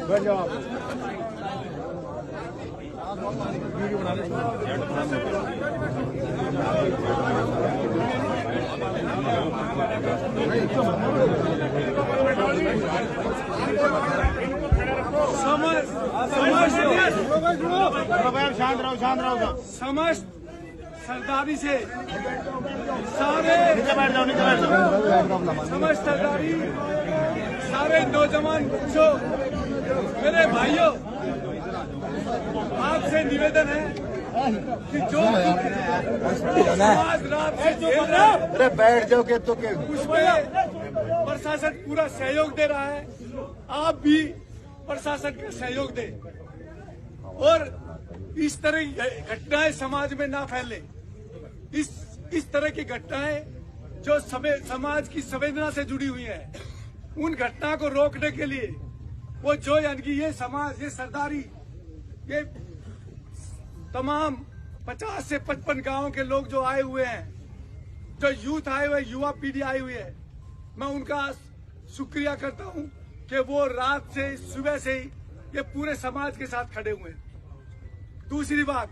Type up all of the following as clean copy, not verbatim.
बैठ जाओ आप। शांत रहो। समस्त सरदारी से समस्त सरदारी सारे नौजवान बच्चों, मेरे भाइयों, आपसे निवेदन है कि जो समाज रात से झेल रहा है, अरे बैठ जाओ के तो के उसमें प्रशासन पूरा सहयोग दे रहा है। आप भी प्रशासन का सहयोग दें और इस तरह की घटनाएं समाज में ना फैले। इस तरह की घटनाएं जो समाज की संवेदना से जुड़ी हुई है, उन घटना को रोकने के लिए वो जो यानी कि ये समाज, ये सरदारी, ये तमाम 50 से 55 गांव के लोग जो आए हुए हैं, जो यूथ आए हुए, युवा पीढ़ी आई हुई है, मैं उनका शुक्रिया करता हूं कि वो रात से सुबह से ही ये पूरे समाज के साथ खड़े हुए हैं। दूसरी बात,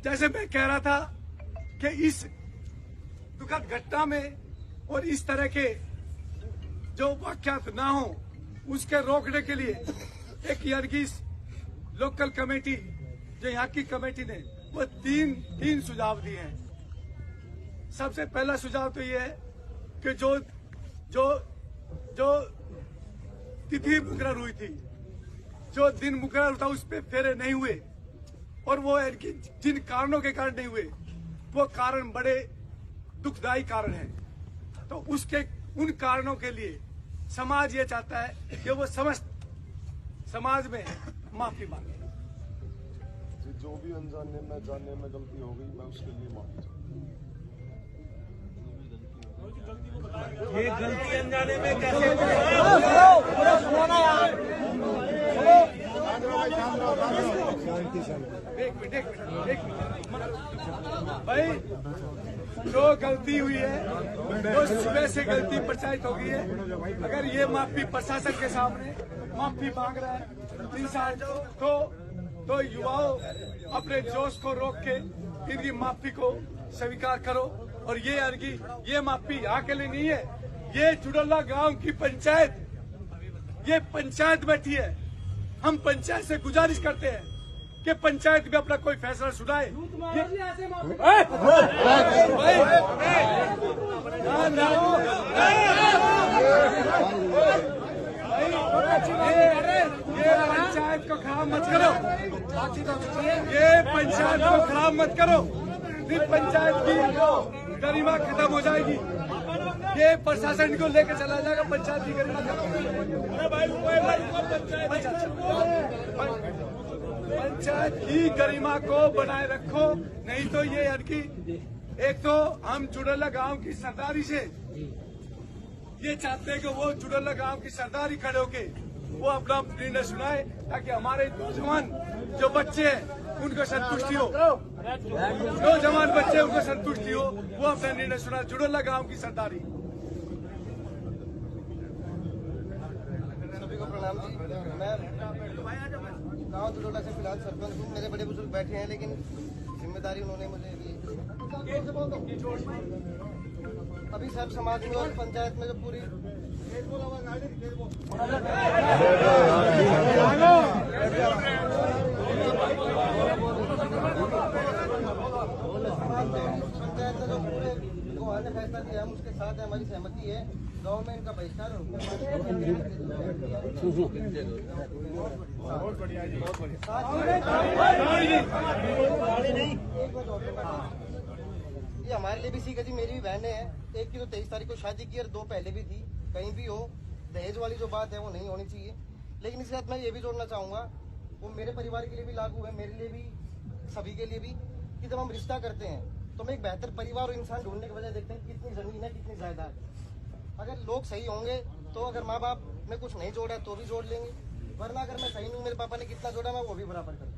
जैसे मैं कह रहा था कि इस दुखद घटना में और इस तरह के जो वाकयात ना हो, उसके रोकने के लिए एक यानी कि लोकल कमेटी, जो यहाँ की कमेटी ने वो तीन सुझाव दिए हैं। सबसे पहला सुझाव तो ये है कि जो तिथि मुकर्रर हुई थी, जो दिन मुकर्रर था, उस पर फेरे नहीं हुए और वो इनकी जिन कारणों के कारण नहीं हुए, वो कारण बड़े दुखदायी कारण हैं। तो उन कारणों के लिए समाज ये चाहता है कि वो समस्त समाज में माफी मांगे। जो भी अनजाने में जाने में गलती हो गई, मैं उसके लिए माफी चाहता हूँ। ये गलती अनजाने में कैसे एक मिनट भाई, जो गलती हुई है, जो सुबह से गलती पंचायत हो गई है, अगर ये माफी प्रशासन के सामने माफी मांग रहा है इंसान, तो युवाओं अपने जोश को रोक के इनकी माफी को स्वीकार करो। और ये माफी यहाँ के लिए नहीं है, ये चुडल्ला गांव की पंचायत, ये पंचायत बैठी है। हम पंचायत से गुजारिश करते हैं कि पंचायत में अपना कोई फैसला सुनाए। ये पंचायत को खराब मत करो, ये पंचायत को खराब मत करो। फिर पंचायत की गरिमा खत्म हो जाएगी, ये प्रशासन को लेकर चला जाएगा। पंचायत की गरिमा पंचायत की गरिमा को बनाए रखो, नहीं तो ये एक तो हम चुडल्ला गांव की सरदारी से ये चाहते हैं कि वो चुडल्ला गांव की सरदारी खड़े होके वो अपना निर्णय सुनाए, ताकि हमारे नौजवान जो बच्चे हैं उनको संतुष्टि हो, नौजवान बच्चे उनको संतुष्टि हो, वो अपना निर्णय सुनाए। चुडल्ला गांव की सरदारी। सभी को प्रणाम जी। मैं गाँव चुडल्ला से फिलहाल सरपंच हूँ। मेरे बड़े बुजुर्ग बैठे हैं, लेकिन जिम्मेदारी उन्होंने मुझे दी। अभी सब समाज में और पंचायत में जो पूरी पंचायत ने जो पूरे ने फैसला दिया, हम उसके साथ हमारी सहमति है। गाँव में इनका बहिष्कार ये हमारे लिए भी सीखा जी। मेरी भी बहनें हैं, एक की तो 23 तारीख को शादी की और 2 पहले भी थी। कहीं भी हो, दहेज वाली जो बात है वो नहीं होनी चाहिए। लेकिन इसके साथ मैं ये भी जोड़ना चाहूँगा, वो मेरे परिवार के लिए भी लागू है, मेरे लिए भी, सभी के लिए भी, कि जब हम रिश्ता करते हैं तो हम एक बेहतर परिवार और इंसान ढूंढने के बजाय देखते हैं कितनी जमीन है, कितनी जायदाद है। अगर लोग सही होंगे तो अगर माँ बाप ने कुछ नहीं जोड़ा तो भी जोड़ लेंगे, वरना अगर मैं सही हूँ, मेरे पापा ने कितना जोड़ा मैं वो भी बराबर कर दूँ।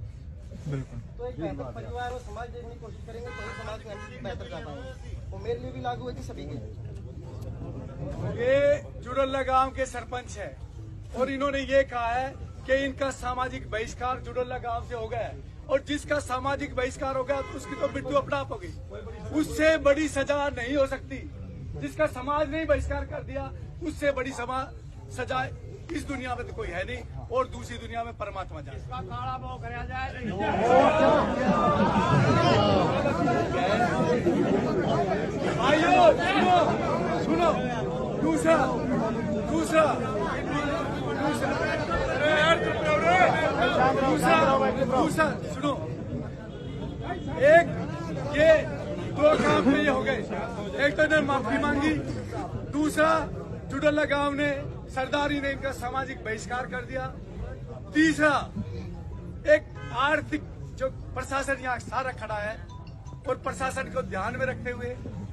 बिल्कुल। तो एक बेहतर परिवार और समाज देखने की कोशिश करेंगे तो ही समाज में हम बेहतर जा पाएंगे। वो मेरे लिए भी लागू है कि सभी के लिए। ये जुड़ल्ला गांव के सरपंच है और इन्होंने ये कहा है कि इनका सामाजिक बहिष्कार जुड़ल्ला गांव से हो गया है, और जिसका सामाजिक बहिष्कार हो गया तो उसकी तो मृत्यु अपना आप होगी, उससे बड़ी सजा नहीं हो सकती। जिसका समाज ने बहिष्कार कर दिया उससे बड़ी सजा इस दुनिया में तो कोई है नहीं, और दूसरी दुनिया में परमात्मा जाने। भाइयों सुनो, दूसरा सुनो, एक ये दो काम नहीं हो गए। एक तो इन्होंने माफी मांगी, दूसरा जुड़ल्ला गांव ने सरदारी ने इनका सामाजिक बहिष्कार कर दिया, तीसरा एक आर्थिक जो प्रशासन यहाँ सारा खड़ा है और प्रशासन को ध्यान में रखते हुए,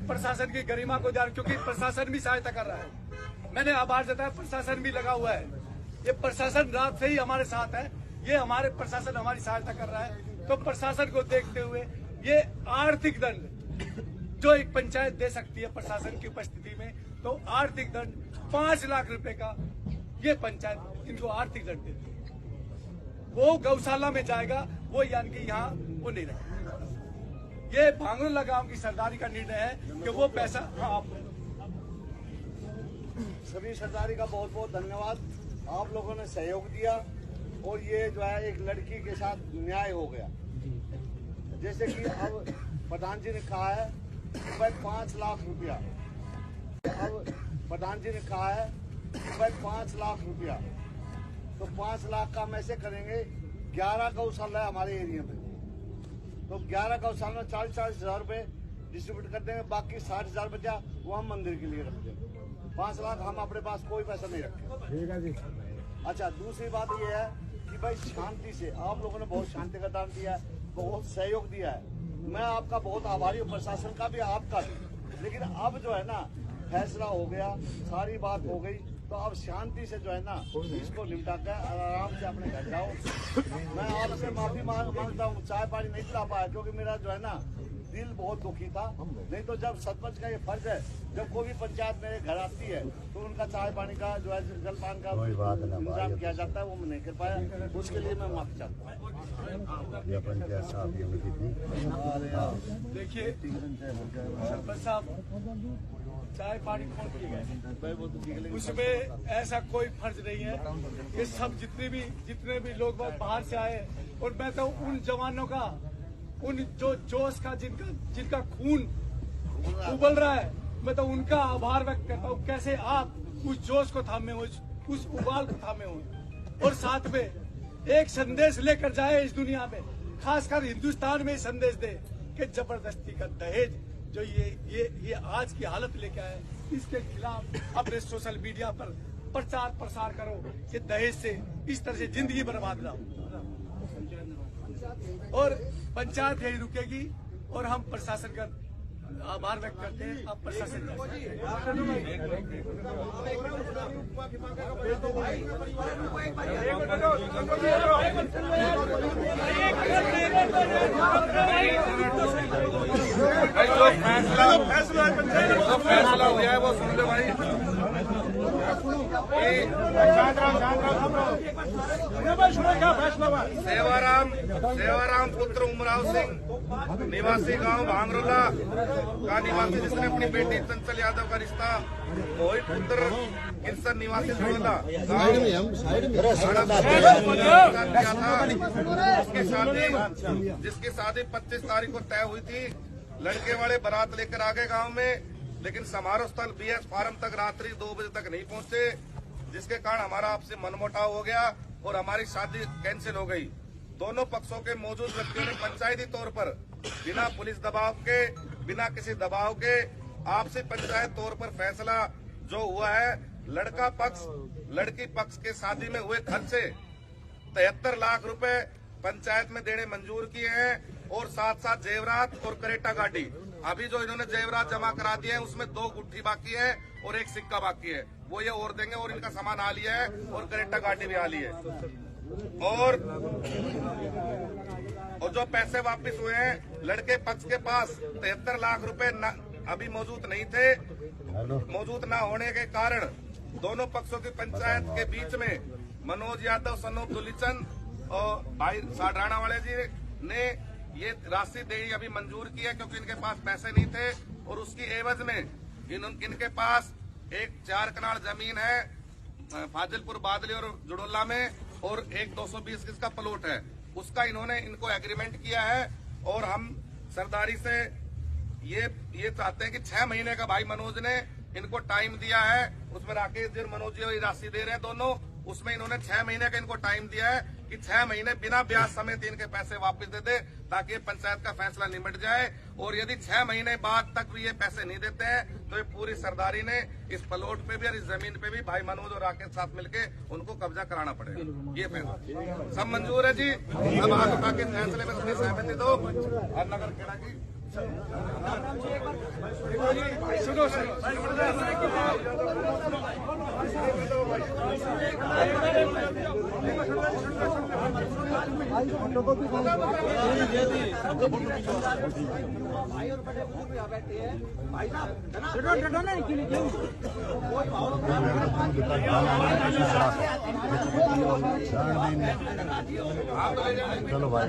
प्रशासन की गरिमा को ध्यान, क्योंकि प्रशासन भी सहायता कर रहा है। मैंने आभार जताया, प्रशासन भी लगा हुआ है। ये प्रशासन रात से ही हमारे साथ है, ये हमारे प्रशासन हमारी सहायता कर रहा है। तो प्रशासन को देखते हुए ये आर्थिक दंड जो एक पंचायत दे सकती है प्रशासन की उपस्थिति में, तो आर्थिक दंड 5 लाख रुपए का ये पंचायत इनको आर्थिक दंड देती है। वो गौशाला में जाएगा, वो यानी कि यहाँ वो नहीं रहेगा। ये भांगरोला गांव की सरदारी का निर्णय है कि वो पैसा सभी सरदारी का बहुत बहुत धन्यवाद। आप लोगों ने सहयोग दिया और ये जो है एक लड़की के साथ न्याय हो गया। जैसे कि अब प्रधान जी ने कहा है 5 लाख रुपया, अब प्रधान जी ने कहा है 5 लाख रुपया, तो 5 लाख का हम ऐसे करेंगे, 11 गौशाला है हमारे एरिया में, तो 11 गौशाला में 40-40 हजार रुपए डिस्ट्रीब्यूट कर देंगे, बाकी 60,000 बचा वो हम मंदिर के लिए रख देंगे। 5 लाख हम अपने पास कोई पैसा नहीं रखें। ठीक है जी। अच्छा, दूसरी बात ये है कि भाई शांति से आप लोगों ने बहुत शांति का दान दिया है, बहुत सहयोग दिया है, मैं आपका बहुत आभारी हूँ, प्रशासन का भी, आपका भी। लेकिन अब जो है ना फैसला हो गया, सारी बात हो गई, तो अब शांति से जो है ना इसको निपटा कर आराम से अपने घर जाओ। मैं आपसे माफी मांगता हूँ, चाय पानी नहीं पिला पाया क्योंकि मेरा जो है ना दिल बहुत दुखी था। नहीं तो जब सरपंच का ये फर्ज है, जब कोई भी पंचायत मेरे घर आती है तो उनका चाय पानी का जो है जलपान का इंतजाम किया जाता है, वो मैं नहीं कर पाया, उसके लिए मैं माफी चाहता हूँ। देखिए सरपंच साहब, चाय पानी कौन पिएगा, उसमें ऐसा कोई फर्ज नहीं है। ये सब जितने भी लोग बाहर से आए, और मैं तो उन जवानों का, उन जो जोश का जिनका खून उबल रहा है, मैं तो उनका आभार व्यक्त करता हूँ। कैसे आप उस जोश को थामे हो, उस उबाल को थामे हो, और साथ में एक संदेश लेकर जाए इस दुनिया में, खासकर हिंदुस्तान में संदेश दे कि जबरदस्ती का दहेज जो ये आज की हालत लेके आए, इसके खिलाफ अपने सोशल मीडिया पर प्रचार प्रसार करो कि दहेज से इस तरह से जिंदगी बर्बाद ना हो। और पंचायत यही रुकेगी, और हम प्रशासन का आभार व्यक्त करते हैं। आप प्रशासन फैसला हो गया है वो सुन लो भाई। सेवाराम पुत्र उमराव सिंह निवासी गांव भांगरोला का निवासी, जिसने अपनी बेटी चंचल यादव का रिश्ता मोहित पुत्र किरसन निवासी जुड़ल्ला किया था, जिसकी शादी 25 तारीख को तय हुई थी। लड़के वाले बारात लेकर आ गए गाँव में, लेकिन समारोह स्थल BS फार्म तक रात्रि 2 बजे तक नहीं पहुंचे, जिसके कारण हमारा आपसे मनमुटाव हो गया और हमारी शादी कैंसिल हो गई। दोनों पक्षों के मौजूद व्यक्तियों ने पंचायती तौर पर बिना पुलिस दबाव के, बिना किसी दबाव के आपसी पंचायत तौर पर फैसला जो हुआ है, लड़का पक्ष लड़की पक्ष के शादी में हुए खर्चे 73 लाख रुपए पंचायत में देने मंजूर किए हैं, और साथ साथ जेवरात और करेटा गाड़ी। अभी जो इन्होंने जेवरात जमा करा दिए हैं उसमें 2 गुत्थी बाकी है और 1 सिक्का बाकी है। वो ये और देंगे और इनका सामान आ लिया है और करेक्टा गाड़ी भी आ ली है। और जो पैसे वापस हुए हैं लड़के पक्ष के पास 73 लाख रुपए अभी मौजूद नहीं थे। मौजूद न होने के कारण दोनों पक्षों की पंचायत के बीच में मनोज यादव सनोप दुलीचंद और भाई साडराना वाले जी ने ये राशि देनी अभी मंजूर की है क्योंकि इनके पास पैसे नहीं थे और उसकी एवज में इनके पास एक 4 कनाल जमीन है फाजिलपुर बादली और जुड़ोला में और एक 220 किसका प्लॉट है, उसका इन्होंने इनको एग्रीमेंट किया है। और हम सरदारी से ये चाहते हैं कि 6 महीने का भाई मनोज ने इनको टाइम दिया है, उसमें राकेश जी और मनोज जी राशि दे रहे हैं दोनों, उसमें इन्होंने 6 महीने का इनको टाइम दिया है कि 6 महीने बिना ब्याज समेत इनके पैसे वापस दे दे ताकि ये पंचायत का फैसला निमट जाए। और यदि 6 महीने बाद तक भी ये पैसे नहीं देते हैं तो ये पूरी सरदारी ने इस प्लॉट पे भी और इस जमीन पे भी भाई मनोज और राकेश साथ मिलके उनको कब्जा कराना पड़ेगा। ये फैसला सब मंजूर है जी। अब हाथ उठा के फैसले में अपनी सहमति दो। और नगर खेड़ा की सुनो सर, चलो भाई